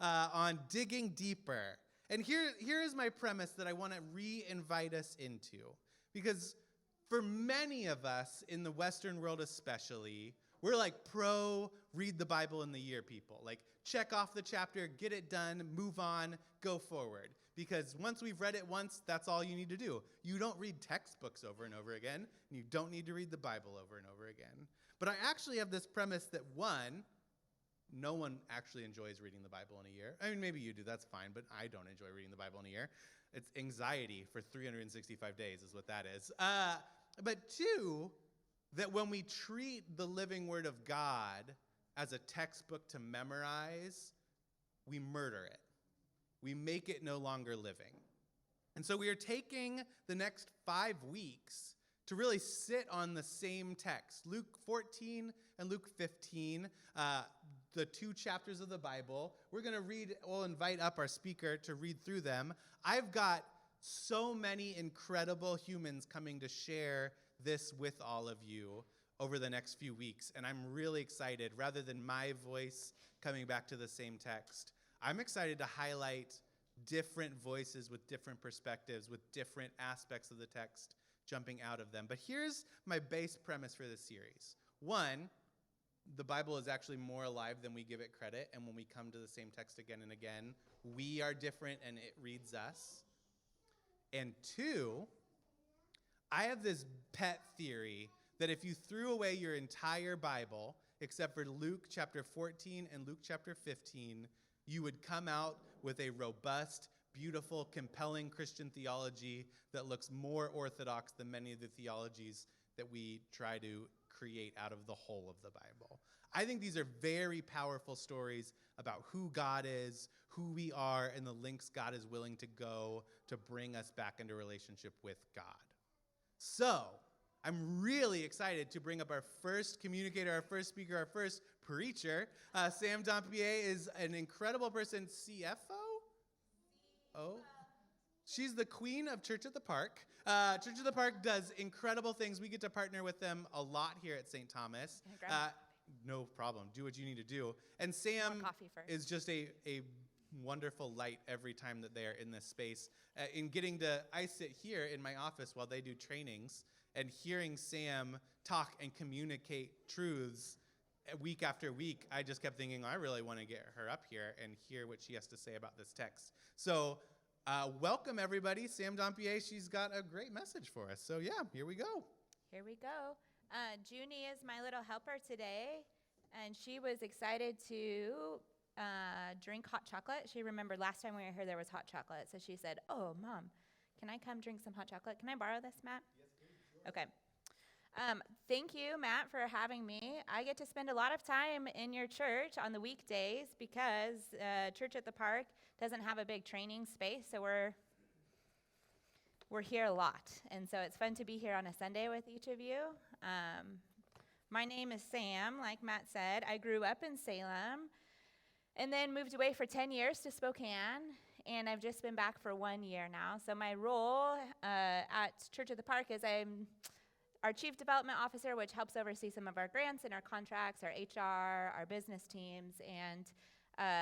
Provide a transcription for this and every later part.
on digging deeper. And here is my premise that I want to re-invite us into. Because for many of us, in the Western world especially, we're like pro read the Bible in the year people. Like check off the chapter, get it done, move on, go forward. Because once we've read it once, that's all you need to do. You don't read textbooks over and over again, and you don't need to read the Bible over and over again. But I actually have this premise that one, no one actually enjoys reading the Bible in a year. I mean, maybe you do, that's fine, but I don't enjoy reading the Bible in a year. It's anxiety for 365 days is what that is. But two, that when we treat the living Word of God as a textbook to memorize, we murder it. We make it no longer living. And so we are taking the next 5 weeks to really sit on the same text, Luke 14 and Luke 15, the 2 chapters of the Bible. We're going to read, we'll invite up our speaker to read through them. I've got so many incredible humans coming to share this with all of you over the next few weeks, and I'm really excited. Rather than my voice coming back to the same text, I'm excited to highlight different voices with different perspectives, with different aspects of the text jumping out of them. But here's my base premise for this series. One, the Bible is actually more alive than we give it credit, and when we come to the same text again and again, we are different and it reads us. And two, I have this pet theory that if you threw away your entire Bible, except for Luke chapter 14 and Luke chapter 15, you would come out with a robust, beautiful, compelling Christian theology that looks more orthodox than many of the theologies that we try to create out of the whole of the Bible. I think these are very powerful stories about who God is, who we are, and the lengths God is willing to go to bring us back into relationship with God. So, I'm really excited to bring up our first communicator, our first speaker, our first preacher. Sam Dompier is an incredible person. CFO? Oh. She's the queen of Church at the Park. Church at the Park does incredible things. We get to partner with them a lot here at St. Thomas. No problem. Do what you need to do. And Sam is just a wonderful light every time that they are in this space. I sit here in my office while they do trainings, and hearing Sam talk and communicate truths week after week, I just kept thinking, I really want to get her up here and hear what she has to say about this text. So welcome, everybody. Sam Dompier, she's got a great message for us. So yeah, here we go. Here we go. Junie is my little helper today, and she was excited to drink hot chocolate. She remembered last time we were here there was hot chocolate, so she said, "Oh, Mom, can I come drink some hot chocolate? Can I borrow this, Matt?" Yes, please. Sure. Okay. Thank you, Matt, for having me. I get to spend a lot of time in your church on the weekdays because Church at the Park doesn't have a big training space, so we're here a lot. And so it's fun to be here on a Sunday with each of you. My name is Sam, like Matt said. I grew up in Salem and then moved away for 10 years to Spokane, and I've just been back for 1 year now. So my role at Church at the Park is I'm our Chief Development Officer, which helps oversee some of our grants and our contracts, our HR, our business teams, and so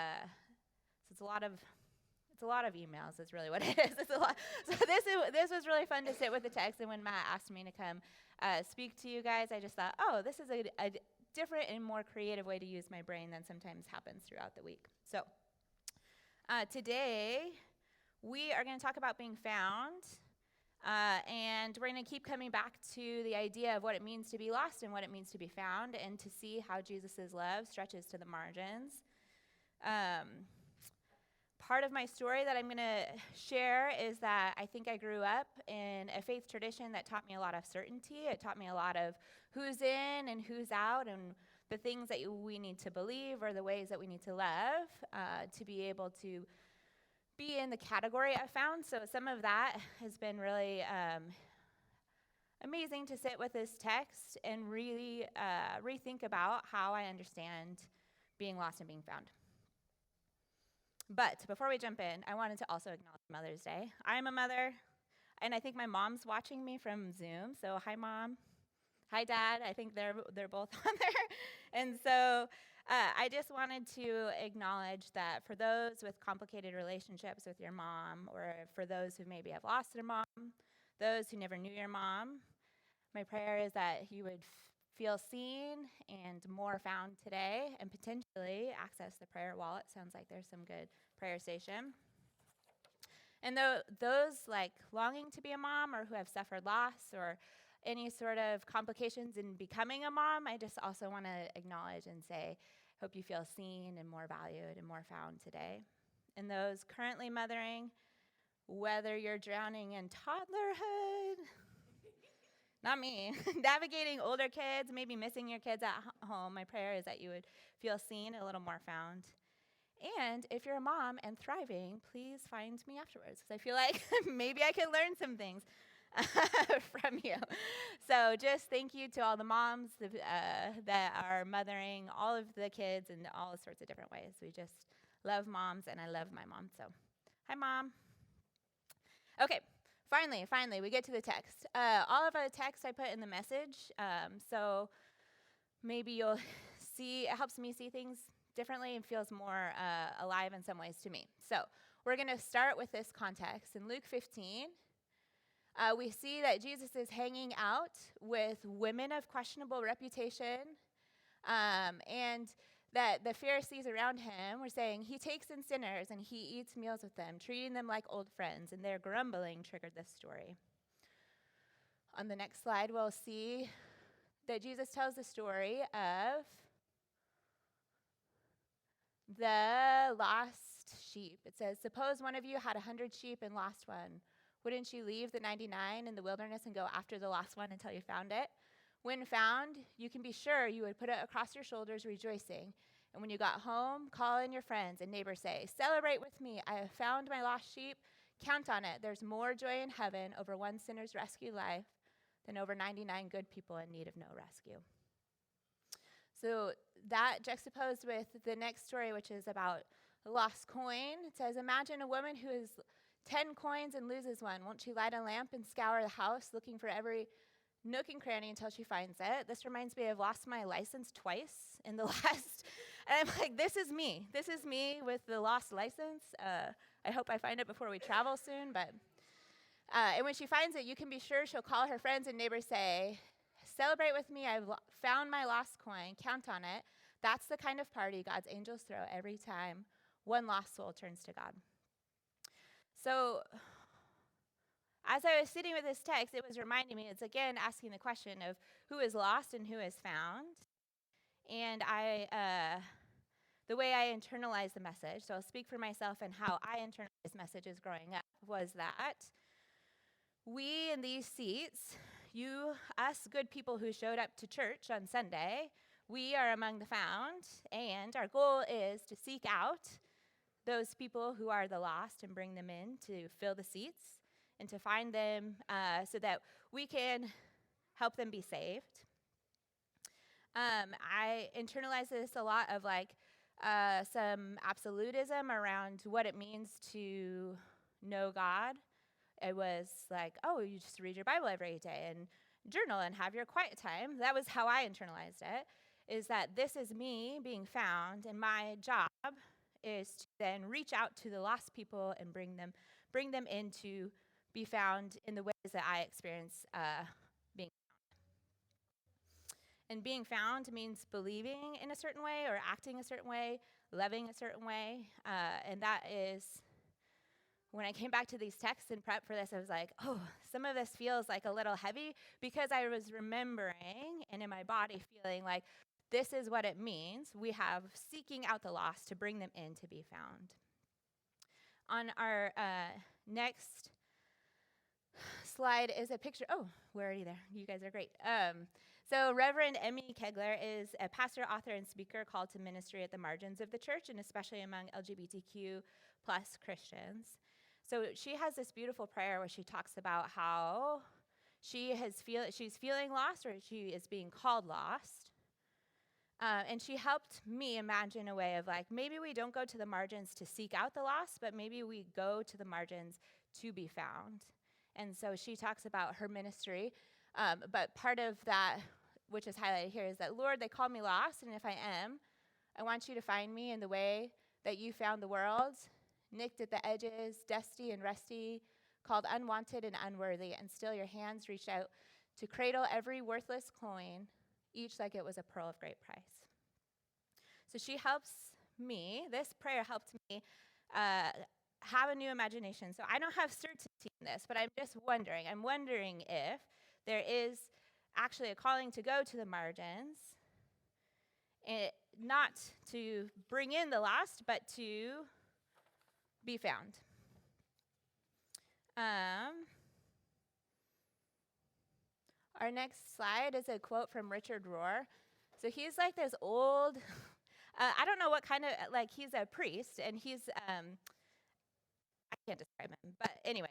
it's a lot of emails is really what it is. It's a lot. So this was really fun to sit with the text, and when Matt asked me to come speak to you guys, I just thought, oh, this is a different and more creative way to use my brain than sometimes happens throughout the week. So today, we are going to talk about being found. And we're going to keep coming back to the idea of what it means to be lost and what it means to be found, and to see how Jesus' love stretches to the margins. Part of my story that I'm going to share is that I think I grew up in a faith tradition that taught me a lot of certainty. It taught me a lot of who's in and who's out, and the things that we need to believe or the ways that we need to love to be able to be in the category I found. So some of that has been really amazing to sit with this text and really rethink about how I understand being lost and being found. But before we jump in, I wanted to also acknowledge Mother's Day. I'm a mother, and I think my mom's watching me from Zoom. So hi, Mom. Hi, Dad. I think they're both on there. And so I just wanted to acknowledge that for those with complicated relationships with your mom, or for those who maybe have lost their mom, those who never knew your mom, my prayer is that you would feel seen and more found today, and potentially access the prayer wallet. Sounds like there's some good prayer station. And those like longing to be a mom, or who have suffered loss or any sort of complications in becoming a mom, I just also want to acknowledge and say, hope you feel seen and more valued and more found today. And those currently mothering, whether you're drowning in toddlerhood, not me, navigating older kids, maybe missing your kids at home, my prayer is that you would feel seen, a little more found. And if you're a mom and thriving, please find me afterwards, because I feel like maybe I could learn some things from you. So just thank you to all the moms that are mothering all of the kids in all sorts of different ways. We just love moms, and I love my mom. So hi, Mom. Okay, finally, we get to the text. All of the text I put in the message, so maybe you'll see, it helps me see things differently and feels more alive in some ways to me. So we're going to start with this context. In Luke 15, we see that Jesus is hanging out with women of questionable reputation, and that the Pharisees around him were saying he takes in sinners and he eats meals with them, treating them like old friends, and their grumbling triggered this story. On the next slide, we'll see that Jesus tells the story of the lost sheep. It says, suppose one of you had 100 sheep and lost one. Wouldn't you leave the 99 in the wilderness and go after the lost one until you found it? When found, you can be sure you would put it across your shoulders rejoicing. And when you got home, call in your friends and neighbors, say, celebrate with me. I have found my lost sheep. Count on it. There's more joy in heaven over one sinner's rescued life than over 99 good people in need of no rescue. So that juxtaposed with the next story, which is about a lost coin. It says, imagine a woman who has 10 coins and loses one. Won't she light a lamp and scour the house looking for every nook and cranny until she finds it? This reminds me of lost my license twice in the last. And I'm like, this is me. This is me with the lost license. I hope I find it before we travel soon. But and when she finds it, you can be sure she'll call her friends and neighbors, say, celebrate with me. I've found my lost coin. Count on it. That's the kind of party God's angels throw every time one lost soul turns to God. So as I was sitting with this text, it was reminding me, it's again asking the question of who is lost and who is found. And the way I internalized the message, so I'll speak for myself and how I internalized messages growing up, was that we in these seats, us good people who showed up to church on Sunday, we are among the found, and our goal is to seek out those people who are the lost and bring them in to fill the seats and to find them so that we can help them be saved. I internalized this a lot of like some absolutism around what it means to know God. It was like, oh, you just read your Bible every day and journal and have your quiet time. That was how I internalized it, is that this is me being found, and my job is to then reach out to the lost people and bring them in to be found in the ways that I experience being found. And being found means believing in a certain way or acting a certain way, loving a certain way, and that is, when I came back to these texts and prep for this, I was like, oh, some of this feels like a little heavy, because I was remembering and in my body feeling like this is what it means. We have seeking out the lost to bring them in to be found. On our next slide is a picture. Oh, we're already there. You guys are great. So Reverend Emmy Kegler is a pastor, author, and speaker called to ministry at the margins of the church, and especially among LGBTQ plus Christians. So she has this beautiful prayer where she talks about how she's feeling lost, or she is being called lost. And she helped me imagine a way of like, maybe we don't go to the margins to seek out the lost, but maybe we go to the margins to be found. And so she talks about her ministry. But part of that, which is highlighted here, is that, Lord, they call me lost, and if I am, I want you to find me in the way that you found the world, nicked at the edges, dusty and rusty, called unwanted and unworthy, and still your hands reached out to cradle every worthless coin, each like it was a pearl of great price. So she helps me, this prayer helped me have a new imagination. So I don't have certainty in this, but I'm wondering if there is actually a calling to go to the margins, not to bring in the lost, but to be found. Our next slide is a quote from Richard Rohr. So he's like this old, I don't know what kind of, like he's a priest, and he's, I can't describe him, but anyway,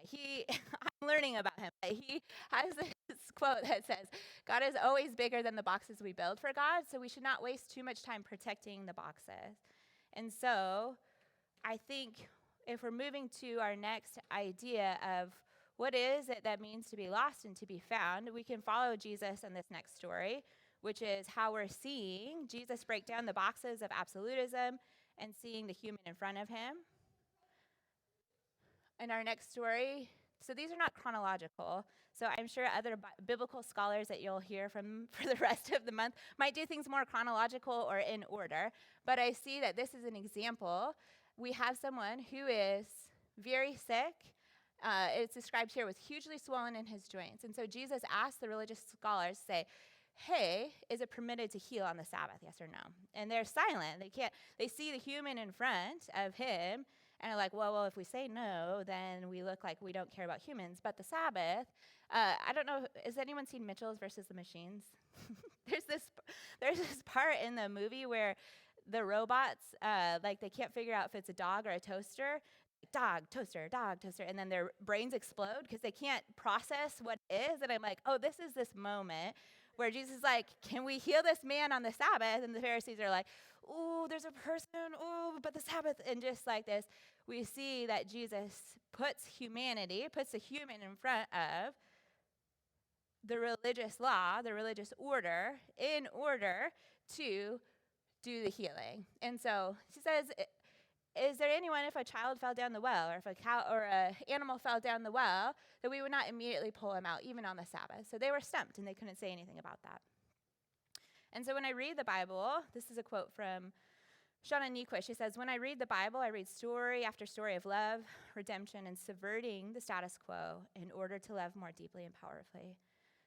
I'm learning about him. He has this quote that says, God is always bigger than the boxes we build for God, so we should not waste too much time protecting the boxes. And so I think if we're moving to our next idea of what is it that means to be lost and to be found, we can follow Jesus in this next story, which is how we're seeing Jesus break down the boxes of absolutism and seeing the human in front of him. In our next story, so these are not chronological, so I'm sure other biblical scholars that you'll hear from for the rest of the month might do things more chronological or in order, but I see that this is an example. We have someone who is very sick. It's described here with hugely swollen in his joints. And so Jesus asked the religious scholars, say, hey, is it permitted to heal on the Sabbath, yes or no? And they're silent. They see the human in front of him, and are like, well, if we say no, then we look like we don't care about humans. But the Sabbath, I don't know, has anyone seen Mitchell's versus the Machines? There's this part in the movie where the robots, they can't figure out if it's a dog or a toaster. Dog, toaster, and then their brains explode because they can't process what it is. And I'm like, oh, this is this moment where Jesus is like, can we heal this man on the Sabbath? And the Pharisees are like, oh, there's a person, oh, but the Sabbath. And just like this, we see that Jesus puts the human in front of the religious law, the religious order, in order to do the healing. And so she says, is there anyone, if a child fell down the well, or if a cow or an animal fell down the well, that we would not immediately pull him out, even on the Sabbath? So they were stumped, and they couldn't say anything about that. And so when I read the Bible, this is a quote from Shauna Niequist. She says, when I read the Bible, I read story after story of love, redemption, and subverting the status quo in order to love more deeply and powerfully.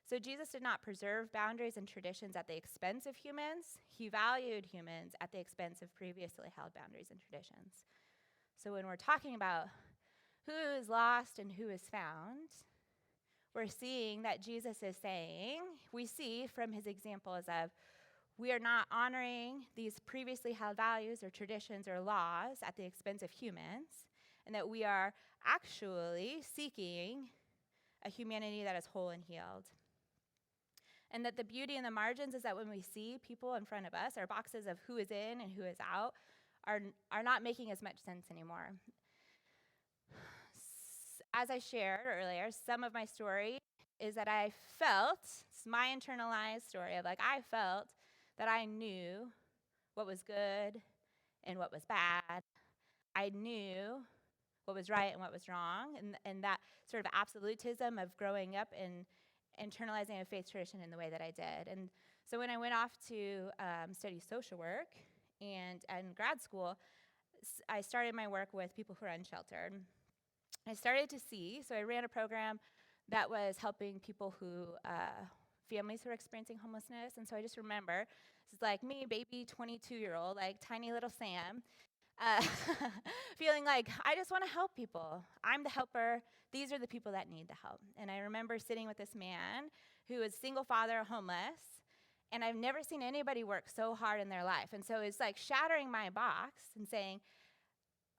So Jesus did not preserve boundaries and traditions at the expense of humans. He valued humans at the expense of previously held boundaries and traditions. So when we're talking about who is lost and who is found, we're seeing that Jesus is saying, we see from his examples of, we are not honoring these previously held values or traditions or laws at the expense of humans, and that we are actually seeking a humanity that is whole and healed. And that the beauty in the margins is that when we see people in front of us, our boxes of who is in and who is out are not making as much sense anymore. As I shared earlier, some of my story is that I felt, it's my internalized story of I felt that I knew what was good and what was bad. I knew what was right and what was wrong, and that sort of absolutism of growing up and internalizing a faith tradition in the way that I did. And so when I went off to study social work and in grad school, I started my work with people who are unsheltered. I started to see, so I ran a program that was helping people families who are experiencing homelessness. And so I just remember, this is like me, baby 22-year-old, tiny little Sam, feeling like I just want to help people. I'm the helper. These are the people that need the help. And I remember sitting with this man who was single father, homeless, and I've never seen anybody work so hard in their life. And so it's shattering my box and saying,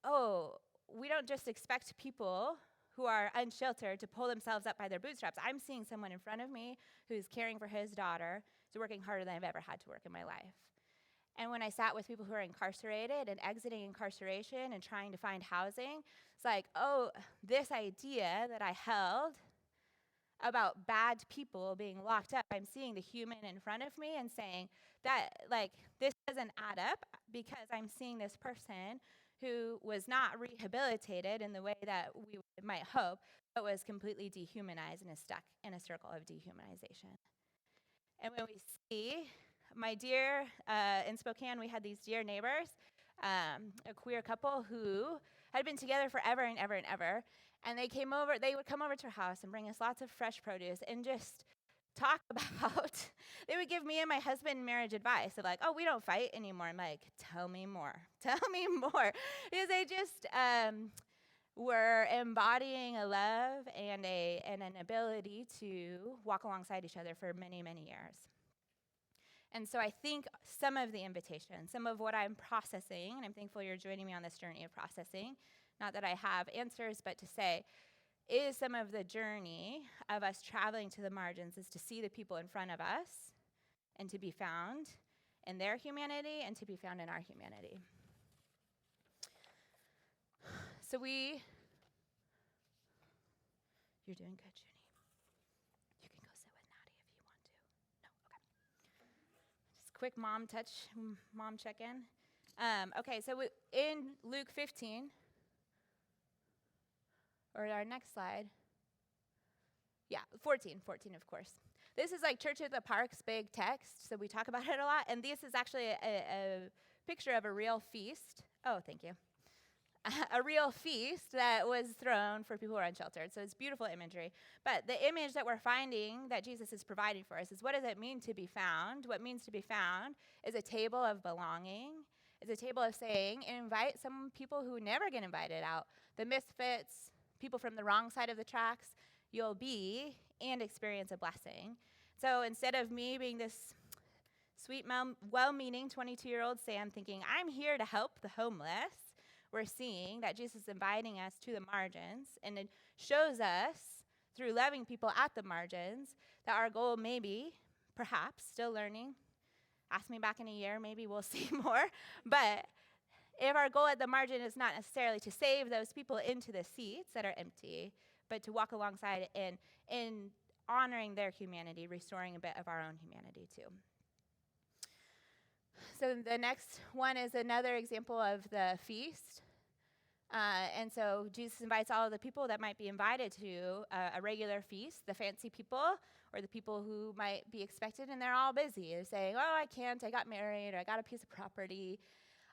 oh, we don't just expect people who are unsheltered to pull themselves up by their bootstraps. I'm seeing someone in front of me who's caring for his daughter, who's working harder than I've ever had to work in my life. And when I sat with people who are incarcerated and exiting incarceration and trying to find housing, it's this idea that I held about bad people being locked up, I'm seeing the human in front of me and saying that, this doesn't add up. because I'm seeing this person who was not rehabilitated in the way that we might hope, but was completely dehumanized and is stuck in a circle of dehumanization. And when we see, my dear, in Spokane, we had these dear neighbors, a queer couple who had been together forever and ever and ever. And they would come over to our house and bring us lots of fresh produce and just talk about, they would give me and my husband marriage advice of like, oh, we don't fight anymore. I'm like, tell me more. Tell me more. Because they just were embodying a love and an ability to walk alongside each other for many, many years. And so I think some of the invitation, some of what I'm processing, and I'm thankful you're joining me on this journey of processing, not that I have answers, but to say, is some of the journey of us traveling to the margins is to see the people in front of us and to be found in their humanity and to be found in our humanity. So you're doing good, Junie. You can go sit with Natty if you want to. No, okay. Just quick mom check-in. Okay, so in Luke 15, or our next slide. Yeah, 14, of course. This is like Church at the Park's big text, so we talk about it a lot. And this is actually a picture of a real feast. Oh, thank you. A real feast that was thrown for people who are unsheltered. So it's beautiful imagery. But the image that we're finding that Jesus is providing for us is, what does it mean to be found? What means to be found is a table of belonging. It's a table of saying, invite some people who never get invited out, the misfits, people from the wrong side of the tracks. You'll be and experience a blessing. So instead of me being this sweet, well-meaning 22-year-old Sam thinking, I'm here to help the homeless, we're seeing that Jesus is inviting us to the margins, and it shows us through loving people at the margins that our goal may be, perhaps, still learning. Ask me back in a year, maybe we'll see more. But if our goal at the margin is not necessarily to save those people into the seats that are empty, but to walk alongside in honoring their humanity, restoring a bit of our own humanity too. So the next one is another example of the feast. And so Jesus invites all of the people that might be invited to a regular feast, the fancy people or the people who might be expected, and they're all busy. They're saying, oh, I can't, I got married, or I got a piece of property.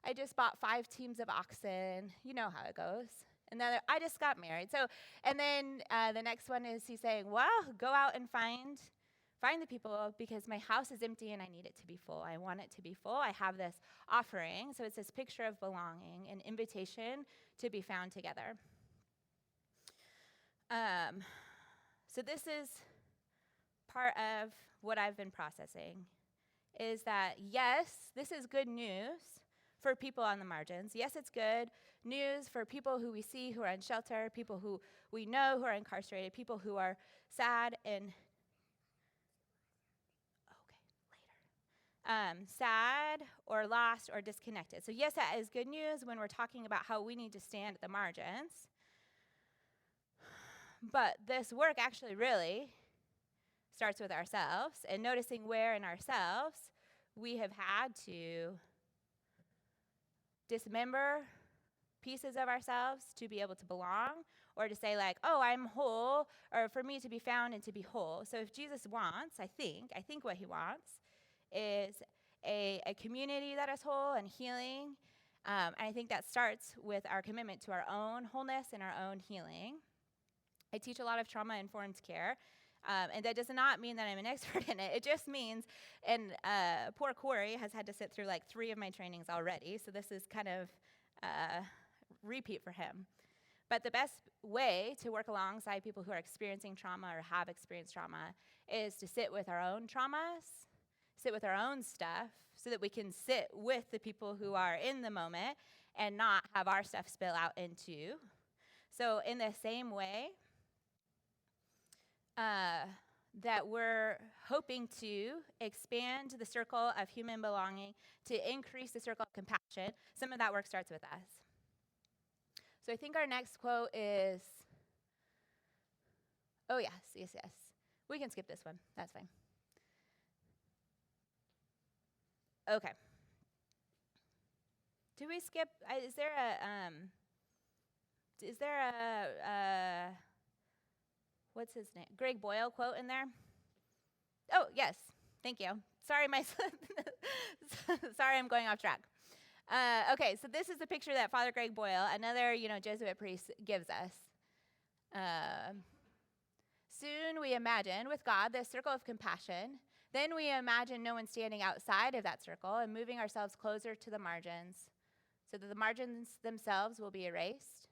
I just bought 5 teams of oxen. You know how it goes. And then I just got married. So, and then the next one is he's saying, well, go out and find the people because my house is empty and I need it to be full. I want it to be full. I have this offering. So it's this picture of belonging, an invitation to be found together. So this is part of what I've been processing, is that, yes, this is good news for people on the margins. Yes, it's good news for people who we see who are unsheltered, people who we know who are incarcerated, people who are sad and sad or lost or disconnected. So yes, that is good news when we're talking about how we need to stand at the margins. But this work actually really starts with ourselves and noticing where in ourselves we have had to dismember pieces of ourselves to be able to belong, or to say like, oh, I'm whole, or for me to be found and to be whole. So if Jesus wants, I think what he wants is a community that is whole and healing. And I think that starts with our commitment to our own wholeness and our own healing. I teach a lot of trauma-informed care, and that does not mean that I'm an expert in it. It just means, and poor Corey has had to sit through like 3 of my trainings already, so this is kind of repeat for him. But the best way to work alongside people who are experiencing trauma or have experienced trauma is to sit with our own traumas, sit with our own stuff, so that we can sit with the people who are in the moment and not have our stuff spill out into. So in the same way that we're hoping to expand the circle of human belonging, to increase the circle of compassion, some of that work starts with us. So I think our next quote is, oh yes. We can skip this one, that's fine. Okay. Do we skip? Is there a what's his name? Greg Boyle quote in there? Oh, yes. Thank you. Sorry, sorry, I'm going off track. Okay, so this is the picture that Father Greg Boyle, another Jesuit priest, gives us. Soon we imagine with God this circle of compassion. Then we imagine no one standing outside of that circle and moving ourselves closer to the margins so that the margins themselves will be erased.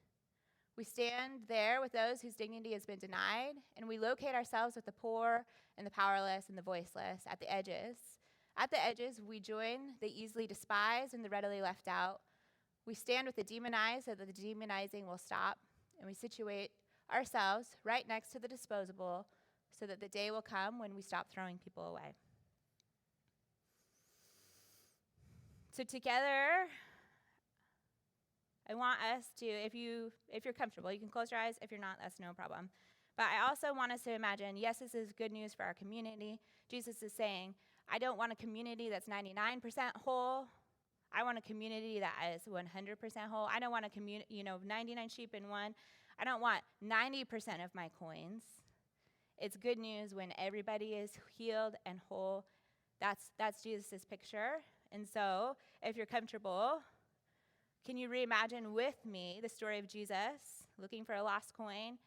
We stand there with those whose dignity has been denied, and we locate ourselves with the poor and the powerless and the voiceless at the edges. At the edges, we join the easily despised and the readily left out. We stand with the demonized so that the demonizing will stop, and we situate ourselves right next to the disposable so that the day will come when we stop throwing people away. So together, I want us to, if you're comfortable, you can close your eyes. If you're not, that's no problem. But I also want us to imagine, yes, this is good news for our community. Jesus is saying, I don't want a community that's 99% whole. I want a community that is 100% whole. I don't want a community, 99 sheep in one. I don't want 90% of my coins. It's good news when everybody is healed and whole. That's Jesus' picture. And so, if you're comfortable, can you reimagine with me the story of Jesus looking for a lost coin?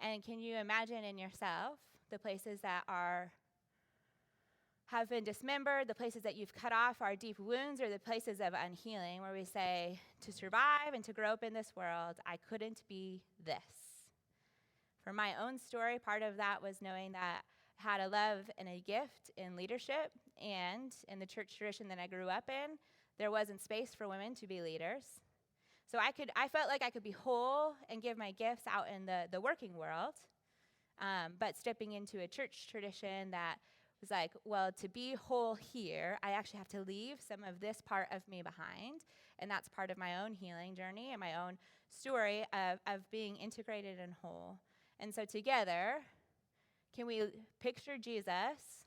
And can you imagine in yourself the places that have been dismembered, the places that you've cut off are deep wounds, or the places of unhealing where we say, to survive and to grow up in this world, I couldn't be this. For my own story, part of that was knowing that I had a love and a gift in leadership, and in the church tradition that I grew up in, there wasn't space for women to be leaders. So I felt like I could be whole and give my gifts out in the working world, but stepping into a church tradition that was like, well, to be whole here, I actually have to leave some of this part of me behind, and that's part of my own healing journey and my own story of being integrated and whole. And so together, can we picture Jesus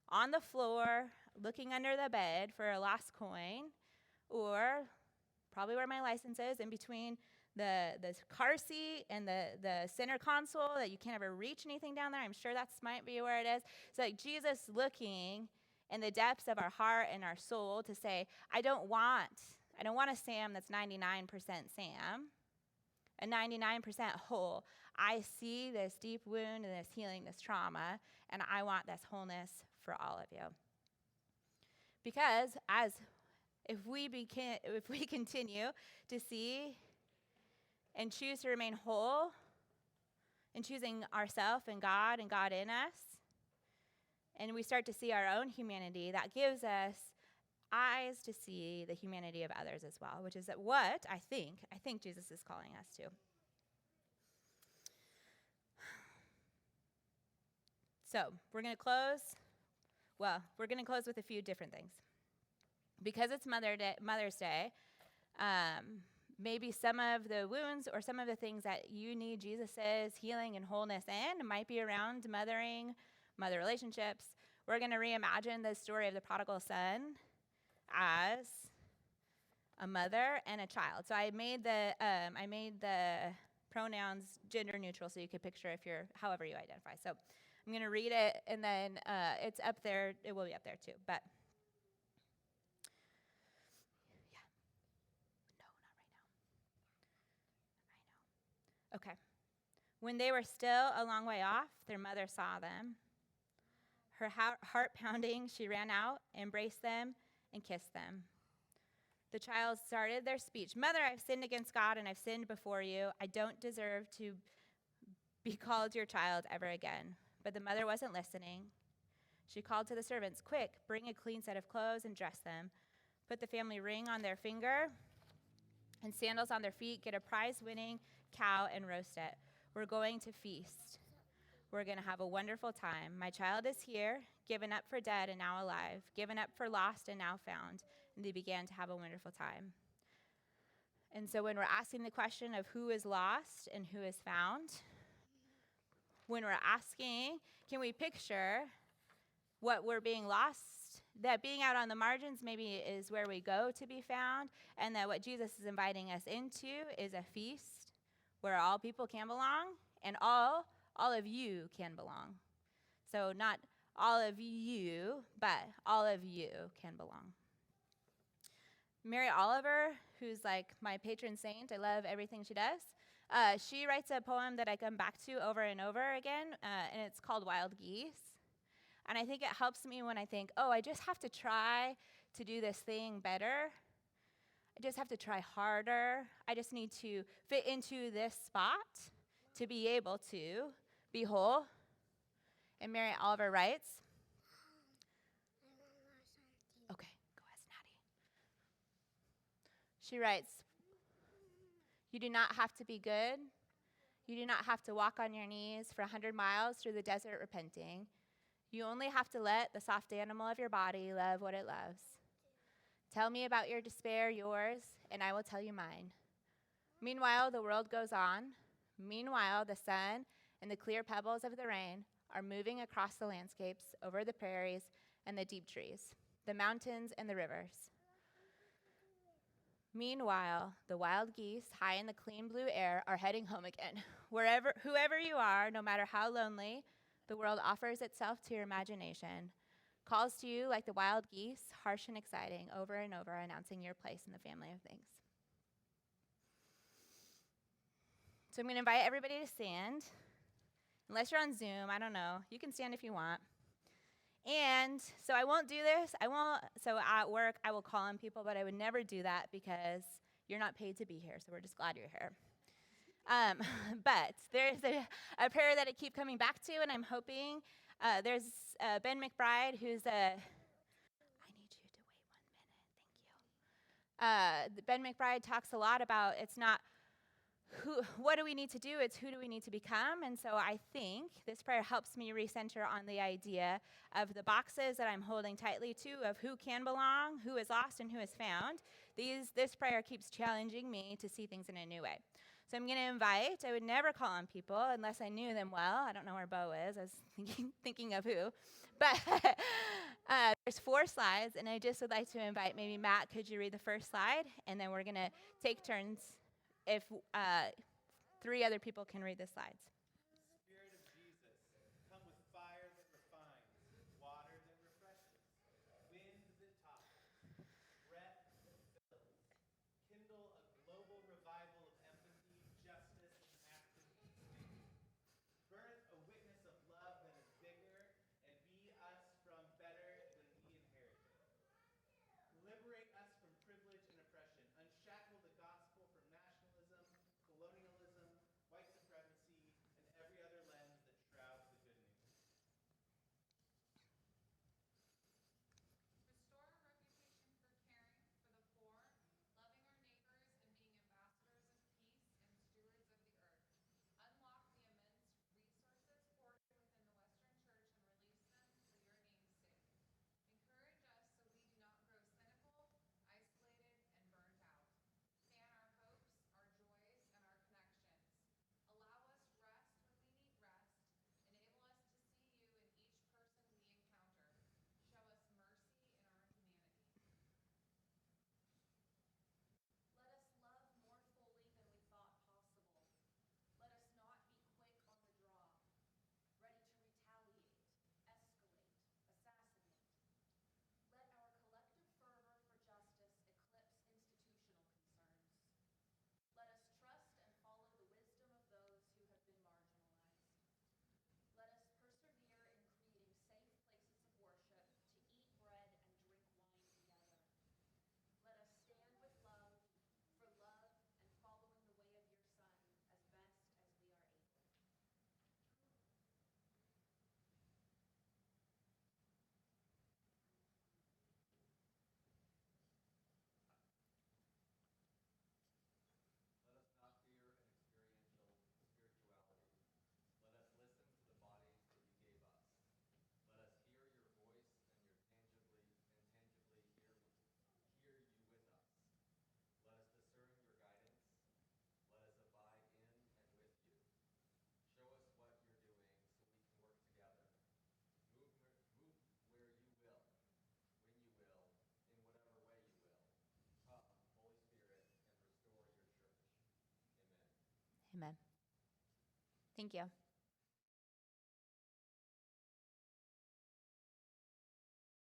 on the floor, looking under the bed for a lost coin, or probably where my license is, in between the car seat and the center console that you can't ever reach anything down there. I'm sure that might be where it is. So like Jesus looking in the depths of our heart and our soul to say, I don't want a Sam that's 99% Sam, a 99% whole. I see this deep wound and this healing, this trauma, and I want this wholeness for all of you. Because if we continue to see and choose to remain whole in choosing ourselves and God in us, and we start to see our own humanity, that gives us eyes to see the humanity of others as well, which is what I think Jesus is calling us to. So we're going to close with a few different things. Because it's Mother's Day, maybe some of the wounds or some of the things that you need Jesus' healing and wholeness in might be around mothering, mother relationships. We're going to reimagine the story of the prodigal son as a mother and a child. So I made the pronouns gender neutral so you could picture if you're however you identify. So I'm going to read it, and then it's up there. It will be up there too, but. Okay. When they were still a long way off, their mother saw them. Her heart pounding, she ran out, embraced them, and kissed them. The child started their speech. Mother, I've sinned against God, and I've sinned before you. I don't deserve to be called your child ever again. But the mother wasn't listening. She called to the servants, quick, bring a clean set of clothes and dress them. Put the family ring on their finger and sandals on their feet. Get a prize-winning cow and roast it. We're going to feast. We're going to have a wonderful time. My child is here, given up for dead and now alive, given up for lost and now found. And they began to have a wonderful time. And so when we're asking the question of who is lost and who is found, when we're asking, can we picture what we're being lost that being out on the margins maybe is where we go to be found, and that what Jesus is inviting us into is a feast where all people can belong, and all of you can belong. So not all of you, but all of you can belong. Mary Oliver, who's like my patron saint, I love everything she does. She writes a poem that I come back to over and over again, and it's called Wild Geese. And I think it helps me when I think, oh, I just have to try to do this thing better. I just have to try harder. I just need to fit into this spot to be able to be whole. And Mary Oliver writes, okay, go ask Natty. She writes, you do not have to be good. You do not have to walk on your knees for 100 miles through the desert repenting. You only have to let the soft animal of your body love what it loves. Tell me about your despair, yours, and I will tell you mine. Meanwhile, the world goes on. Meanwhile, the sun and the clear pebbles of the rain are moving across the landscapes, over the prairies and the deep trees, the mountains and the rivers. Meanwhile, the wild geese, high in the clean blue air, are heading home again. Whoever you are, no matter how lonely, the world offers itself to your imagination, calls to you like the wild geese, harsh and exciting, over and over, announcing your place in the family of things. So I'm going to invite everybody to stand. Unless you're on Zoom, I don't know. You can stand if you want. And so I won't do this. So at work, I will call on people, but I would never do that because you're not paid to be here, so we're just glad you're here. But there's a prayer that I keep coming back to, and I'm hoping there's Ben McBride, who's I need you to wait 1 minute. Thank you. Ben McBride talks a lot about it's not what do we need to do, it's who do we need to become. And so I think this prayer helps me recenter on the idea of the boxes that I'm holding tightly to of who can belong, who is lost, and who is found. This prayer keeps challenging me to see things in a new way. So I'm going to invite, I would never call on people unless I knew them well. I don't know where Bo is. I was thinking of who. But there's 4 slides, and I just would like to invite maybe Matt, could you read the first slide? And then we're going to take turns if 3 other people can read the slides. Spirit of Jesus, come with fire that refines, water that refreshes, wind that topples, breath that fills. Kindle a global revival of empathy, justice, and active exchange. Birth a witness of love that is bigger, and be us from better than we inherited. Liberate us from privilege and oppression. Unshackle the gospel from nationalism, colonialism, white supremacy, Amen. Thank you.